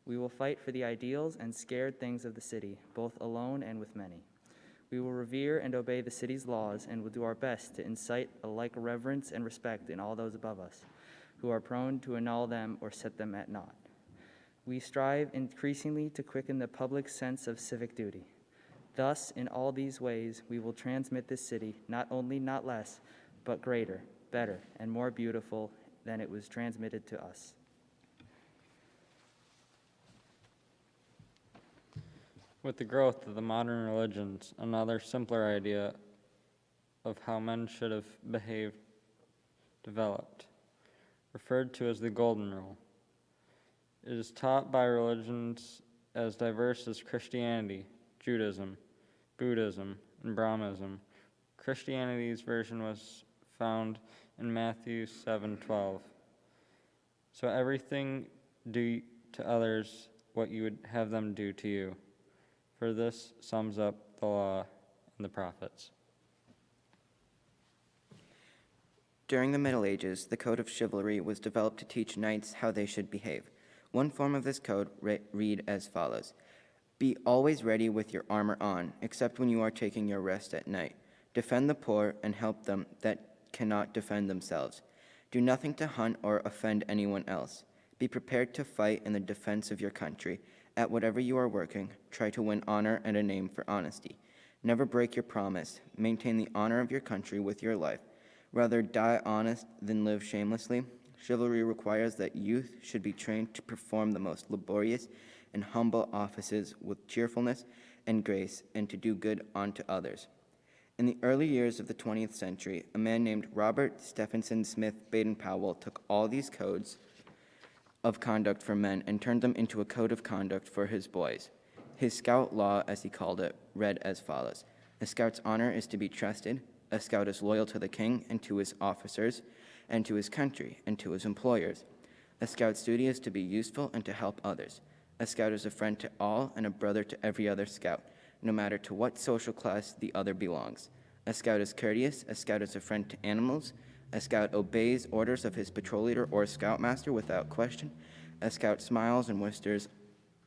We will fight for the ideals and scared things of the city, both alone and with many. We will revere and obey the city's laws and will do our best to incite a like reverence and respect in all those above us, who are prone to annul them or set them at naught. We strive increasingly to quicken the public sense of civic duty. Thus, in all these ways, we will transmit this city not only not less, but greater, better, and more beautiful than it was transmitted to us. With the growth of the modern religions, another simpler idea of how men should have behaved developed, referred to as the Golden Rule. It is taught by religions as diverse as Christianity, Judaism, Buddhism, and Brahmanism. Christianity's version was found in Matthew 7:12. So everything do to others what you would have them do to you. For this sums up the law and the prophets. During the Middle Ages, the code of chivalry was developed to teach knights how they should behave. One form of this code read as follows: Be always ready with your armor on, except when you are taking your rest at night. Defend the poor and help them that cannot defend themselves. Do nothing to hunt or offend anyone else. Be prepared to fight in the defense of your country. At whatever you are working, try to win honor and a name for honesty. Never break your promise. Maintain the honor of your country with your life. Rather die honest than live shamelessly. Chivalry requires that youth should be trained to perform the most laborious and humble offices with cheerfulness and grace, and to do good unto others. In the early years of the 20th century, a man named Robert Stephenson Smith Baden-Powell took all these codes of conduct for men and turned them into a code of conduct for his boys. His scout law, as he called it, read as follows: A scout's honor is to be trusted. A scout is loyal to the king and to his officers and to his country and to his employers. A scout's duty is to be useful and to help others. A scout is a friend to all and a brother to every other scout, no matter to what social class the other belongs. A scout is courteous. A scout is a friend to animals. A scout obeys orders of his patrol leader or scoutmaster without question. A scout smiles and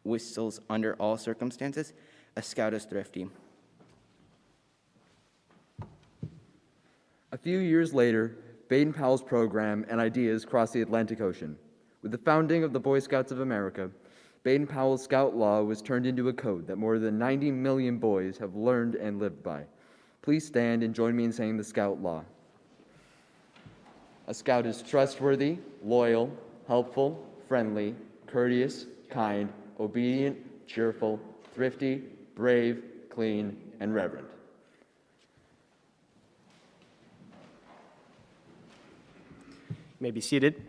whistles under all circumstances. A scout is thrifty. A few years later, Baden-Powell's program and ideas crossed the Atlantic Ocean. With the founding of the Boy Scouts of America, Baden-Powell's Scout Law was turned into a code that more than 90 million boys have learned and lived by. Please stand and join me in saying the Scout Law. A scout is trustworthy, loyal, helpful, friendly, courteous, kind, obedient, cheerful, thrifty, brave, clean, and reverent. You may be seated.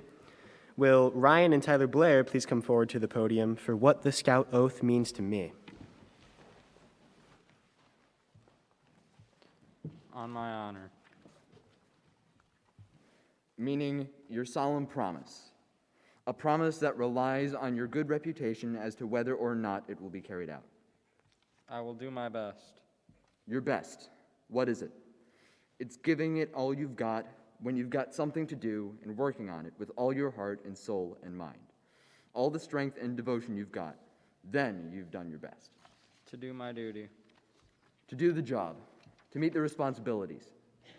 Will Ryan and Tyler Blair please come forward to the podium for what the Scout Oath means to me? On my honor. Meaning your solemn promise. A promise that relies on your good reputation as to whether or not it will be carried out. I will do my best. Your best. What is it? It's giving it all you've got when you've got something to do and working on it with all your heart and soul and mind. All the strength and devotion you've got, then you've done your best. To do my duty. To do the job, to meet the responsibilities,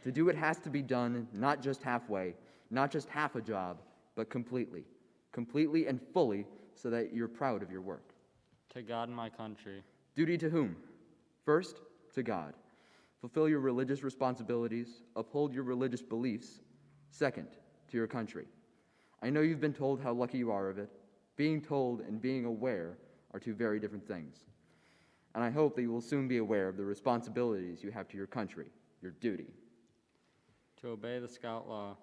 to do what has to be done, not just halfway, not just half a job, but completely and fully, so that you're proud of your work. To God and my country. Duty to whom? First, to God. Fulfill your religious responsibilities, uphold your religious beliefs. Second, to your country. I know you've been told how lucky you are of it. Being told and being aware are two very different things. And I hope that you will soon be aware of the responsibilities you have to your country, your duty. To obey the Scout Law.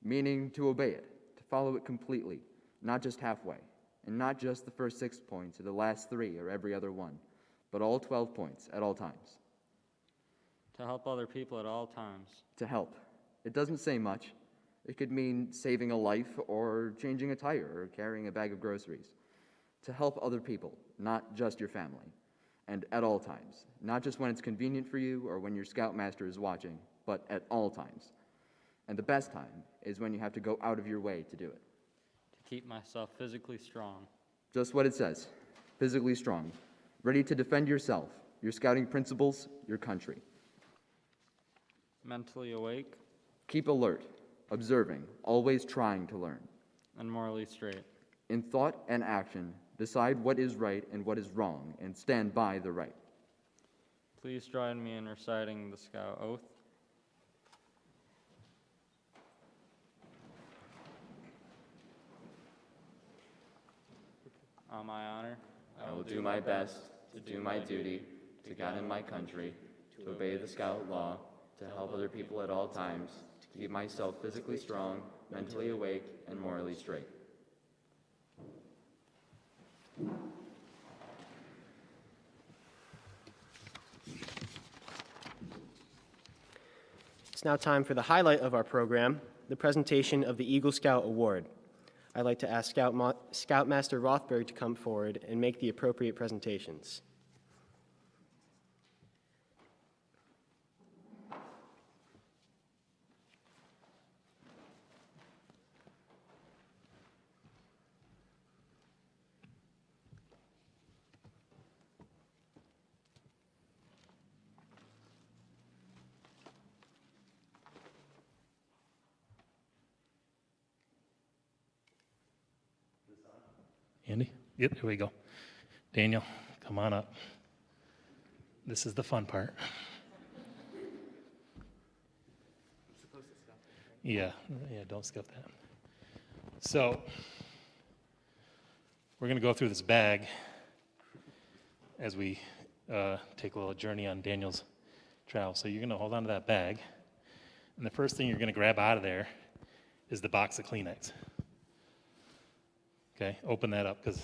Meaning to obey it, to follow it completely, not just halfway, and not just the first 6 points or the last 3 or every other one, but all 12 points at all times. To help other people at all times. To help. It doesn't say much. It could mean saving a life or changing a tire or carrying a bag of groceries. To help other people, not just your family, and at all times, not just when it's convenient for you or when your scoutmaster is watching, but at all times. And the best time is when you have to go out of your way to do it. To keep myself physically strong. Just what it says. Physically strong, ready to defend yourself, your scouting principles, your country. Mentally awake Keep alert, observing, always trying to learn. and morally straight. In thought and action, decide what is right and what is wrong, and stand by the right. Please join me in reciting the Scout Oath. On my honor, I will do my best to do my duty to God and my country, to obey the Scout law, to help other people at all times, to keep myself physically strong, mentally awake, and morally straight. It's now time for the highlight of our program, the presentation of the Eagle Scout Award. I'd like to ask Scoutmaster Rothberg to come forward and make the appropriate presentations. Andy? Yep, here we go. Daniel, come on up. This is the fun part. Yeah, don't skip that. So, we're going to go through this bag as we take a little journey on Daniel's travel. So you're going to hold on to that bag, and the first thing you're going to grab out of there is the box of Kleenex. Okay, open that up, because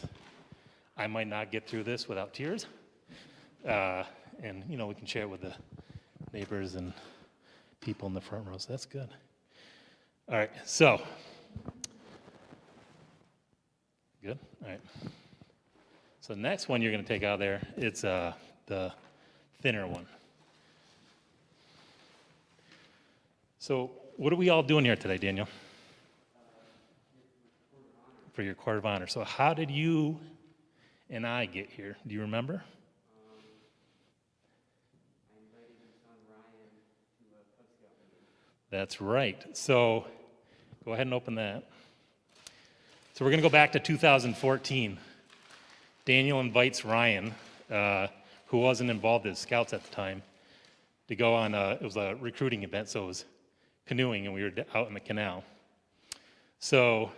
I might not get through this without tears. And, we can share it with the neighbors and people in the front row, so that's good. All right, so, good, all right. So the next one you're going to take out of there, it's the thinner one. So what are we all doing here today, Daniel? For your Court of Honor. So how did you and I get here? Do you remember? I invited your son Ryan to a Cub Scout meeting. That's right. So go ahead and open that. So we're going to go back to 2014. Daniel invites Ryan, who wasn't involved as scouts at the time, to go on it was a recruiting event, so it was canoeing, and we were out in the canal. So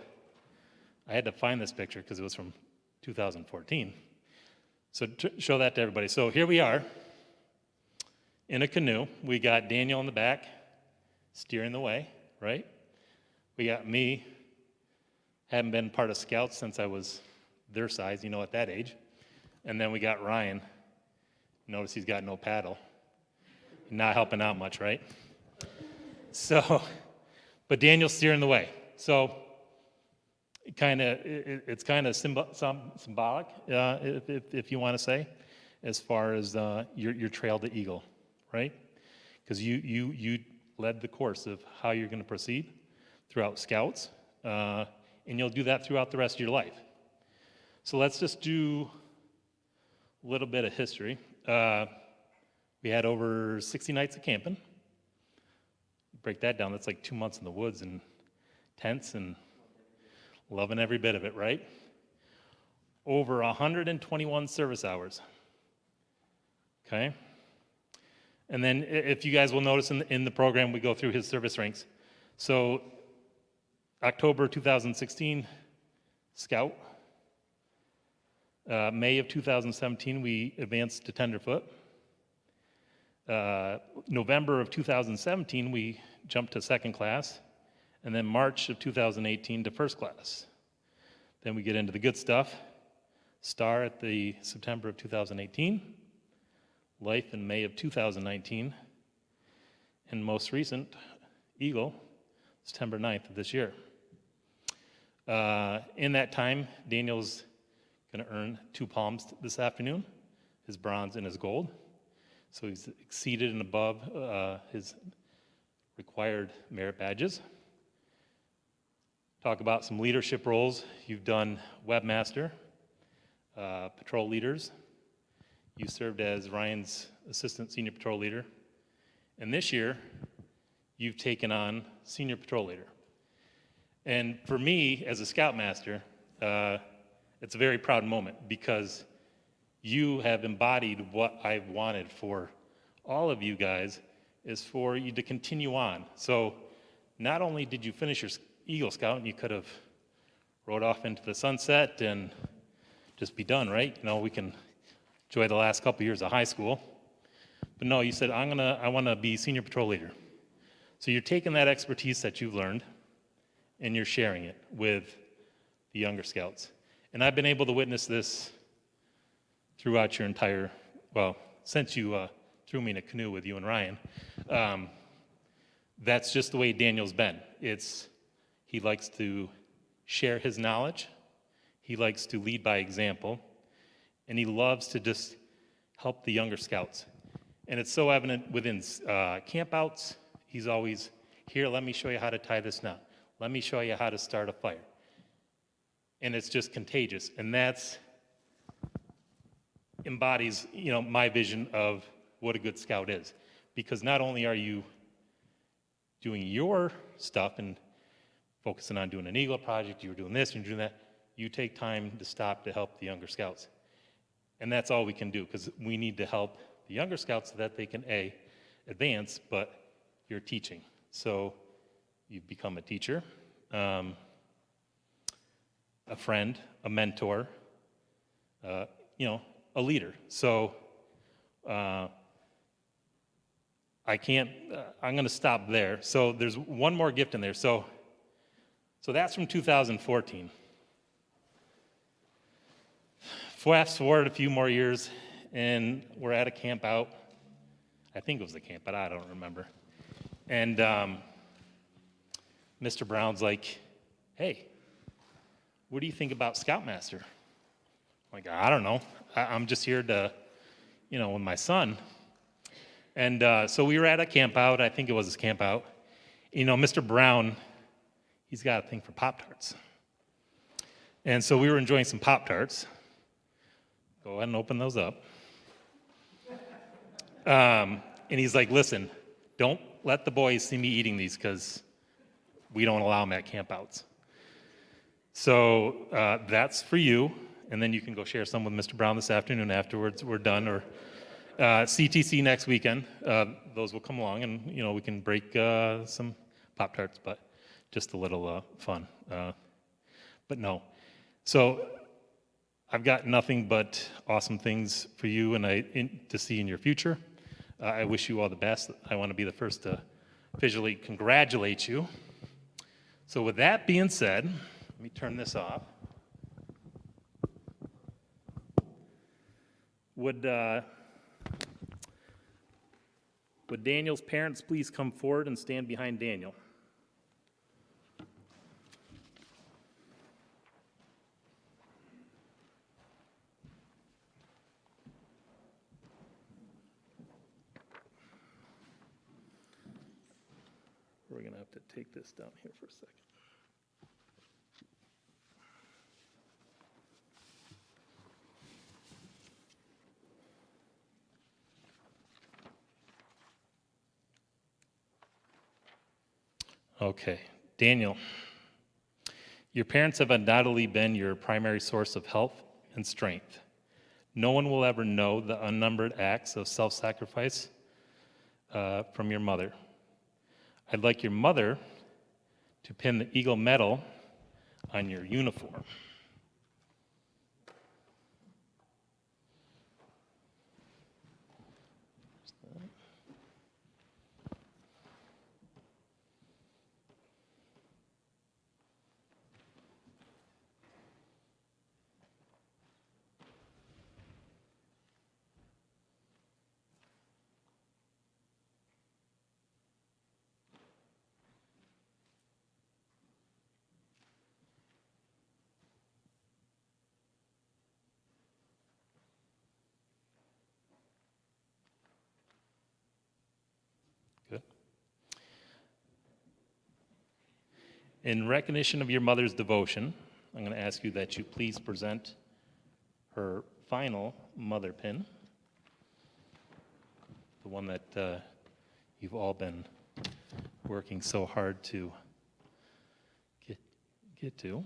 I had to find this picture because it was from 2014. So show that to everybody. So here we are in a canoe. We got Daniel in the back steering the way, right? We got me, haven't been part of Scouts since I was their size, at that age. And then we got Ryan. Notice he's got no paddle. Not helping out much, right? So, but Daniel's steering the way. So it's kind of symbolic, if you want to say, as far as your trail to Eagle, right? Because you led the course of how you're going to proceed throughout Scouts, and you'll do that throughout the rest of your life. So let's just do a little bit of history. We had over 60 nights of camping. Break that down, that's like 2 months in the woods and tents and loving every bit of it, right? Over 121 service hours. Okay? And then if you guys will notice in the program, we go through his service ranks. So October 2016, Scout. May of 2017, we advanced to tenderfoot. November of 2017, we jumped to second class. And then March of 2018 to first class. Then we get into the good stuff. Star at the September of 2018. Life in May of 2019. And most recent, Eagle, September 9th of this year. In that time, Daniel's going to earn 2 palms this afternoon, his bronze and his gold. So he's exceeded and above his required merit badges. Talk about some leadership roles. You've done webmaster, patrol leaders. You served as Ryan's assistant senior patrol leader. And this year, you've taken on senior patrol leader. And for me, as a scoutmaster, it's a very proud moment because you have embodied what I've wanted for all of you guys, is for you to continue on. So not only did you finish your Eagle Scout and you could have rode off into the sunset and just be done, right? You know, we can enjoy the last couple years of high school. But no, you said, I want to be senior patrol leader. So you're taking that expertise that you've learned and you're sharing it with the younger scouts. And I've been able to witness this throughout your entire, well, since you threw me in a canoe with you and Ryan. That's just the way Daniel's been. He likes to share his knowledge. He likes to lead by example. And he loves to just help the younger scouts. And it's so evident within campouts. He's always, here, let me show you how to tie this knot. Let me show you how to start a fire. And it's just contagious. And that's embodies, my vision of what a good scout is. Because not only are you doing your stuff and focusing on doing an Eagle project, you're doing this, you're doing that, you take time to stop to help the younger scouts. And that's all we can do, because we need to help the younger scouts so that they can, A, advance, but you're teaching. So you've become a teacher, a friend, a mentor, a leader. So I'm going to stop there. So there's one more gift in there. So that's from 2014. Fast forward a few more years, and we're at a camp out. I think it was a camp, but I don't remember. And Mr. Brown's like, hey, what do you think about Scoutmaster? I'm like, I don't know. I'm just here to, with my son. And so we were at a camp out. I think it was his camp out. Mr. Brown, he's got a thing for Pop-Tarts. And so we were enjoying some Pop-Tarts. Go ahead and open those up. And he's like, listen, don't let the boys see me eating these because we don't allow them at campouts. So that's for you. And then you can go share some with Mr. Brown this afternoon afterwards. We're done. Or CTC next weekend. Those will come along and, we can break some Pop-Tarts, but just a little fun. But no. So I've got nothing but awesome things for you and to see in your future. I wish you all the best. I want to be the first to officially congratulate you. So with that being said, let me turn this off. Would Daniel's parents please come forward and stand behind Daniel? We're going to have to take this down here for a second. Okay, Daniel, your parents have undoubtedly been your primary source of health and strength. No one will ever know the unnumbered acts of self-sacrifice from your mother. I'd like your mother to pin the Eagle Medal on your uniform. Good. In recognition of your mother's devotion, I'm going to ask you that you please present her final mother pin, the one that you've all been working so hard to get to.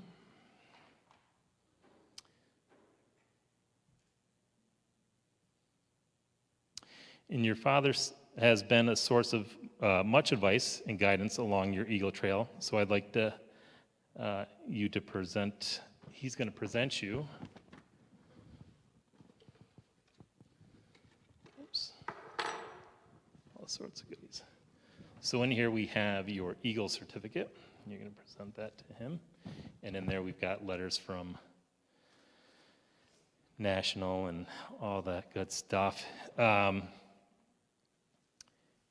And your father has been a source of much advice and guidance along your Eagle Trail. So I'd like to he's going to present you. Oops. All sorts of goodies. So in here we have your Eagle certificate. You're going to present that to him. And in there we've got letters from National and all that good stuff.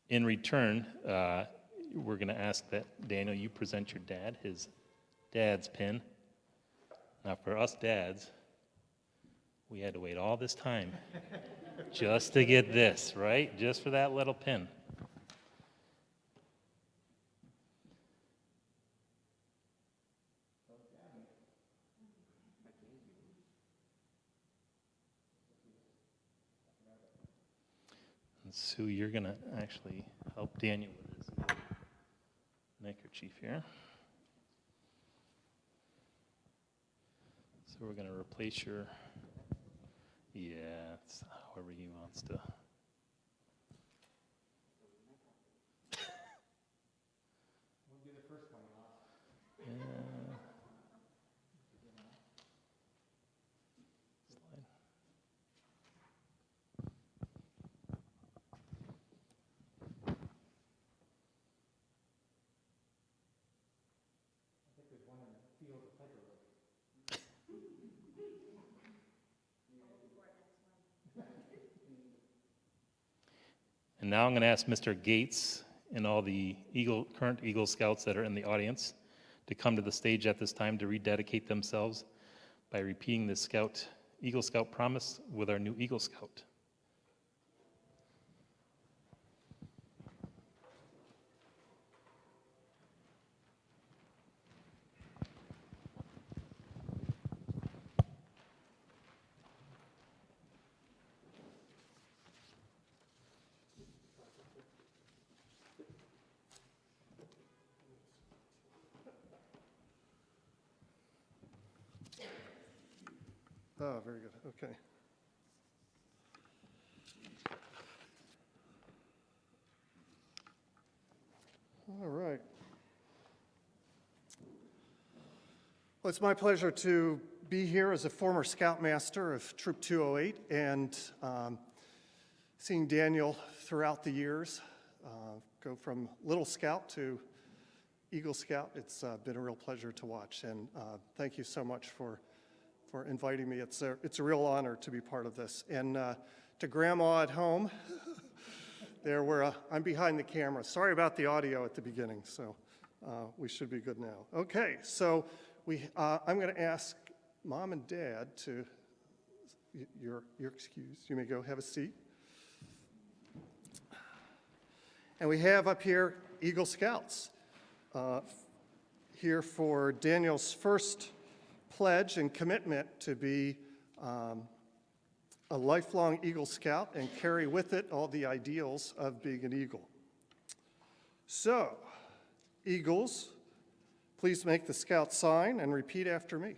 In return, we're going to ask that, Daniel, you present your dad his dad's pin. Now, for us dads, we had to wait all this time just to get this, right? Just for that little pin. And Sue, you're going to actually help Daniel with his neckerchief here. So we're going to replace your, it's however he wants to. Yeah. Slide. And now I'm going to ask Mr. Gates and all the current Eagle Scouts that are in the audience to come to the stage at this time to rededicate themselves by repeating the Eagle Scout promise with our new Eagle Scout. Oh, very good. Okay. All right. Well, it's my pleasure to be here as a former Scoutmaster of Troop 208 and seeing Daniel throughout the years go from Little Scout to Eagle Scout. It's been a real pleasure to watch, and thank you so much for inviting me. It's a real honor to be part of this. And to Grandma at home, there where I'm behind the camera. Sorry about the audio at the beginning, so we should be good now. Okay, so I'm going to ask Mom and Dad to, you're excused. You may go have a seat. And we have up here Eagle Scouts here for Daniel's first pledge and commitment to be a lifelong Eagle Scout and carry with it all the ideals of being an Eagle. So, Eagles, please make the Scout sign and repeat after me.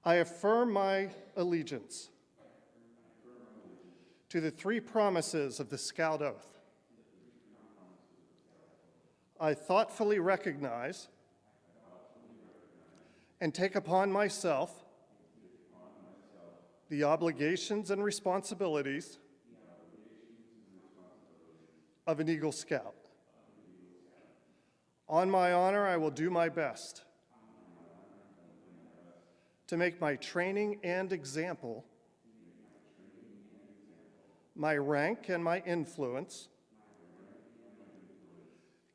I affirm my allegiance to the three promises of the Scout Oath. I thoughtfully recognize and take upon myself the obligations and responsibilities of an Eagle Scout. On my honor, I will do my best to make my training and example, my rank and my influence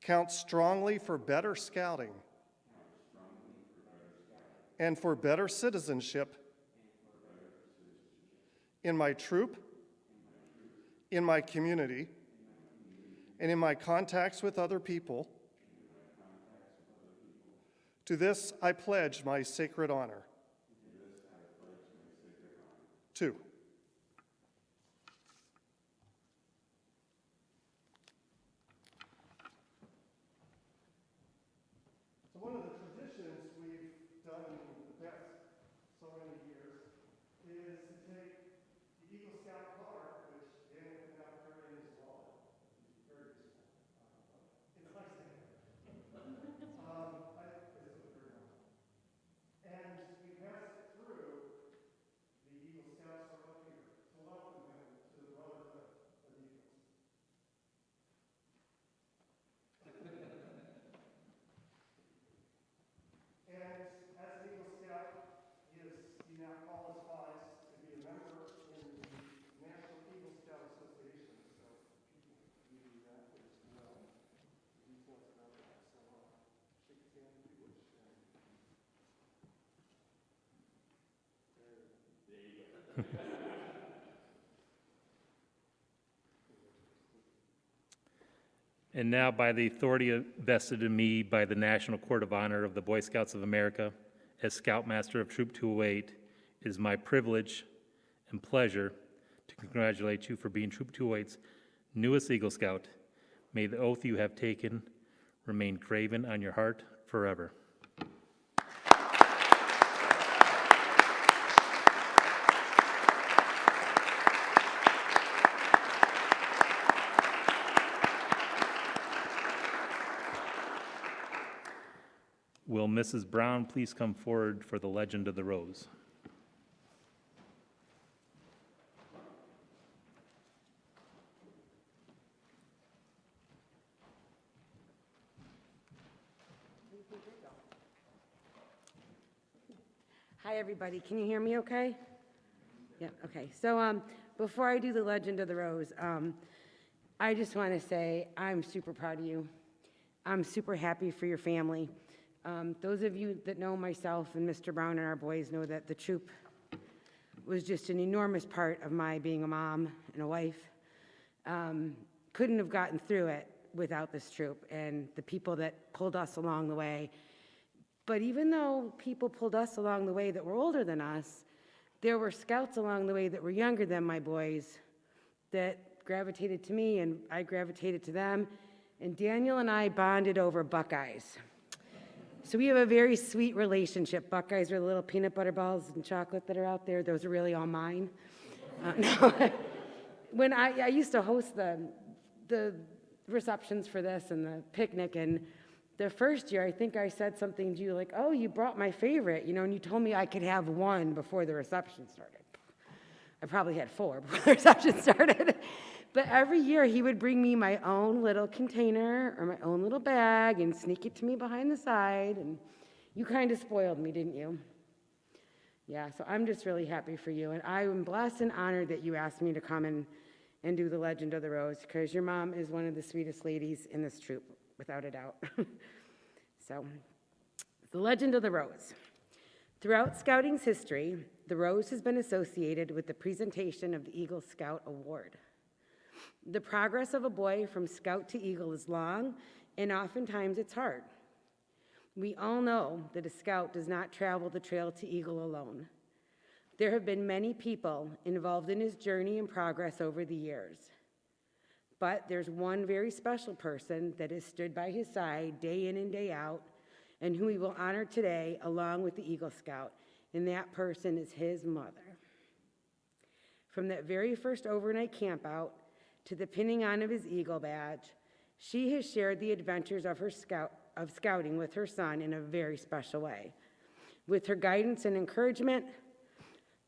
count strongly for better scouting and for better citizenship in my troop, in my community, and in my contacts with other people. To this I pledge my sacred honor. 2. So one of the traditions we've done in the past so many years is to take the Eagle Scout car, which Daniel can now carry in his wallet. Very useful. It's nice to have. And we pass it through the Eagle Scouts are up here to welcome him to the brotherhood of Eagles. And as an Eagle Scout, he now qualifies to be a member in the National Eagle Scout Association. So people can do that as well. Details about that. So shake his hand if you wish. And now, by the authority vested in me by the National Court of Honor of the Boy Scouts of America, as Scoutmaster of Troop 208, it is my privilege and pleasure to congratulate you for being Troop 208's newest Eagle Scout. May the oath you have taken remain graven on your heart forever. Will Mrs. Brown please come forward for the Legend of the Rose? Hi, everybody. Can you hear me okay? Yeah, okay. So before I do the Legend of the Rose, I just want to say I'm super proud of you. I'm super happy for your family. Those of you that know myself and Mr. Brown and our boys know that the troop was just an enormous part of my being a mom and a wife. Couldn't have gotten through it without this troop and the people that pulled us along the way. But even though people pulled us along the way that were older than us, there were scouts along the way that were younger than my boys that gravitated to me and I gravitated to them. And Daniel and I bonded over Buckeyes. So we have a very sweet relationship. Buckeyes are the little peanut butter balls and chocolate that are out there. Those are really all mine. No. When I used to host the receptions for this and the picnic, and the first year, I think I said something to you like, oh, you brought my favorite, and you told me I could have one before the reception started. I probably had 4 before the reception started. But every year, he would bring me my own little container or my own little bag and sneak it to me behind the side, and you kind of spoiled me, didn't you? Yeah, so I'm just really happy for you, and I am blessed and honored that you asked me to come and do the Legend of the Rose, because your mom is one of the sweetest ladies in this troop, without a doubt. So, the Legend of the Rose. Throughout Scouting's history, the Rose has been associated with the presentation of the Eagle Scout Award. The progress of a boy from Scout to Eagle is long, and oftentimes it's hard. We all know that a Scout does not travel the trail to Eagle alone. There have been many people involved in his journey and progress over the years. But there's one very special person that has stood by his side day in and day out, and who we will honor today along with the Eagle Scout, and that person is his mother. From that very first overnight camp out to the pinning on of his Eagle badge, she has shared the adventures of scouting with her son in a very special way. With her guidance and encouragement,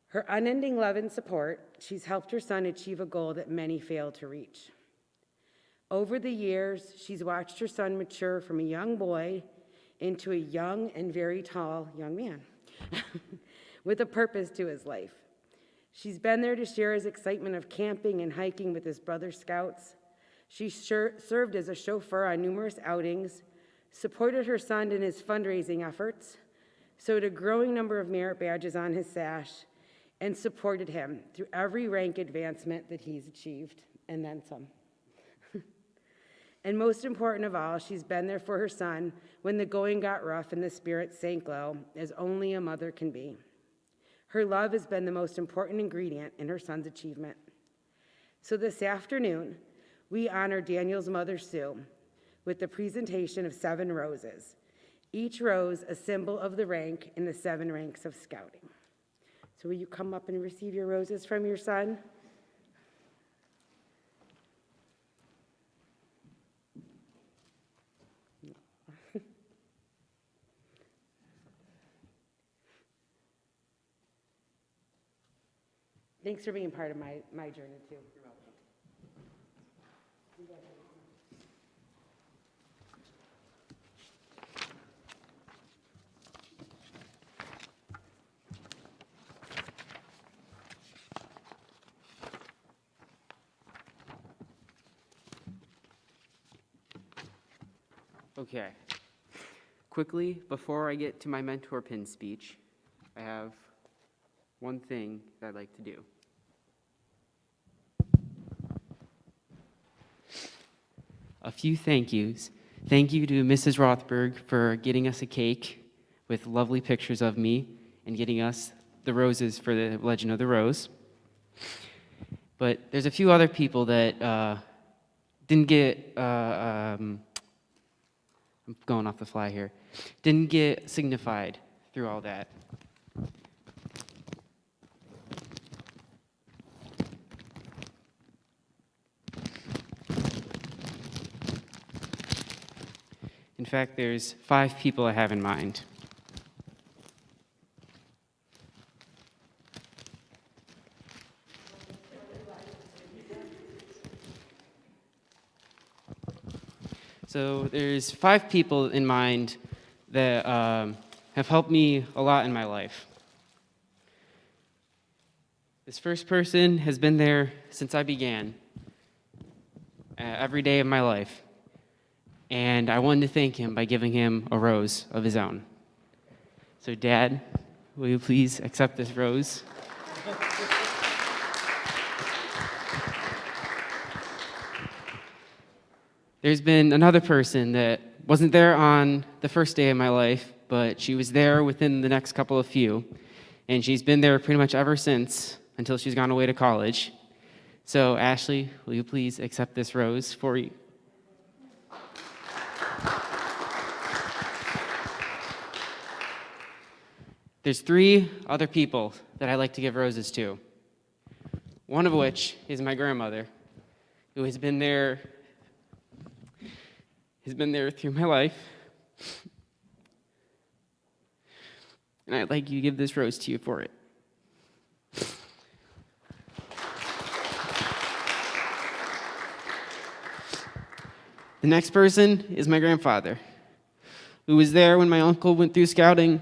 her unending love and support, she's helped her son achieve a goal that many fail to reach. Over the years, she's watched her son mature from a young boy into a young and very tall young man with a purpose to his life. She's been there to share his excitement of camping and hiking with his brother scouts. She served as a chauffeur on numerous outings, supported her son in his fundraising efforts, sewed a growing number of merit badges on his sash, and supported him through every rank advancement that he's achieved, and then some. And most important of all, she's been there for her son when the going got rough and the spirits sank low, as only a mother can be. Her love has been the most important ingredient in her son's achievement. So this afternoon, we honor Daniel's mother, Sue, with the presentation of 7 roses, each rose a symbol of the rank in the 7 ranks of scouting. So will you come up and receive your roses from your son? Thanks for being part of my journey, too. Okay. Quickly, before I get to my mentor pin speech, I have one thing that I'd like to do. A few thank yous. Thank you to Mrs. Rothberg for getting us a cake with lovely pictures of me and getting us the roses for the Legend of the Rose. But there's a few other people that didn't get, I'm going off the fly here, didn't get signified through all that. In fact, there's 5 people I have in mind. So there's 5 people in mind that have helped me a lot in my life. This first person has been there since I began, every day of my life. And I wanted to thank him by giving him a rose of his own. So Dad, will you please accept this rose? There's been another person that wasn't there on the first day of my life, but she was there within the next couple of few. And she's been there pretty much ever since, until she's gone away to college. So Ashley, will you please accept this rose for you? There's 3 other people that I like to give roses to. One of which is my grandmother, who has been there through my life. And I'd like you to give this rose to you for it. The next person is my grandfather, who was there when my uncle went through scouting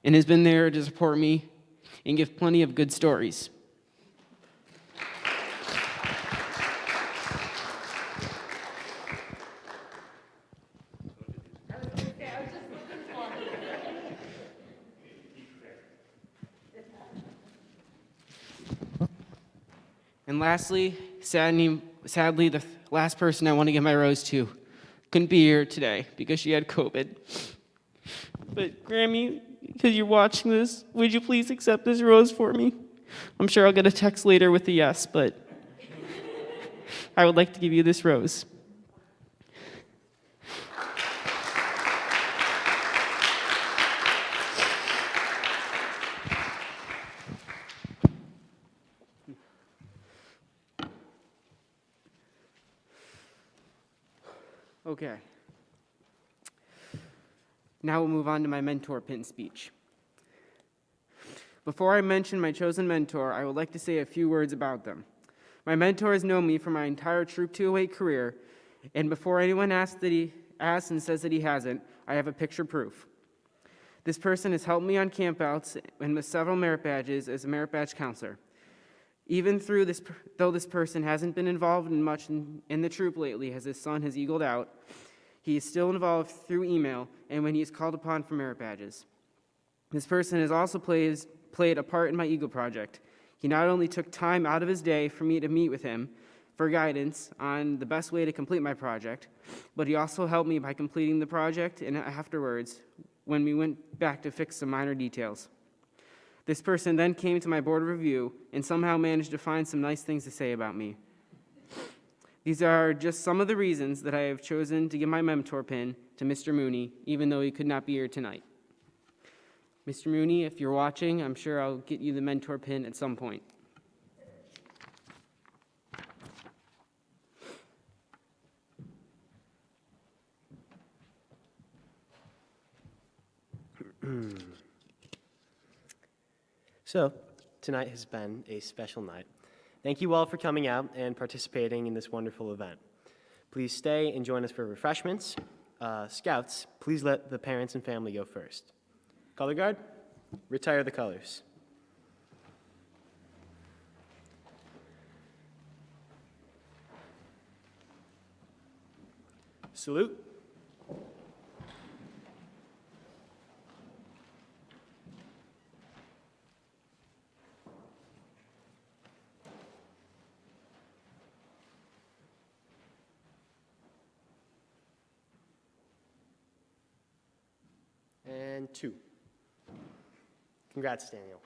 and has been there to support me and give plenty of good stories. And lastly, sadly, the last person I want to give my rose to couldn't be here today because she had COVID. But Grammy, because you're watching this, would you please accept this rose for me? I'm sure I'll get a text later with a yes, but I would like to give you this rose. Okay. Now we'll move on to my mentor pin speech. Before I mention my chosen mentor, I would like to say a few words about them. My mentor has known me for my entire Troop 208 career, and before anyone asks and says that he hasn't, I have a picture proof. This person has helped me on campouts and with several merit badges as a merit badge counselor. Even though this person hasn't been involved in much in the troop lately as his son has eagled out, he is still involved through email and when he is called upon for merit badges. This person has also played a part in my Eagle project. He not only took time out of his day for me to meet with him for guidance on the best way to complete my project, but he also helped me by completing the project and afterwards when we went back to fix some minor details. This person then came to my board review and somehow managed to find some nice things to say about me. These are just some of the reasons that I have chosen to give my mentor pin to Mr. Mooney, even though he could not be here tonight. Mr. Mooney, if you're watching, I'm sure I'll get you the mentor pin at some point. So, tonight has been a special night. Thank you all for coming out and participating in this wonderful event. Please stay and join us for refreshments. Scouts, please let the parents and family go first. Color guard, retire the colors. Salute. And 2. Congrats, Daniel.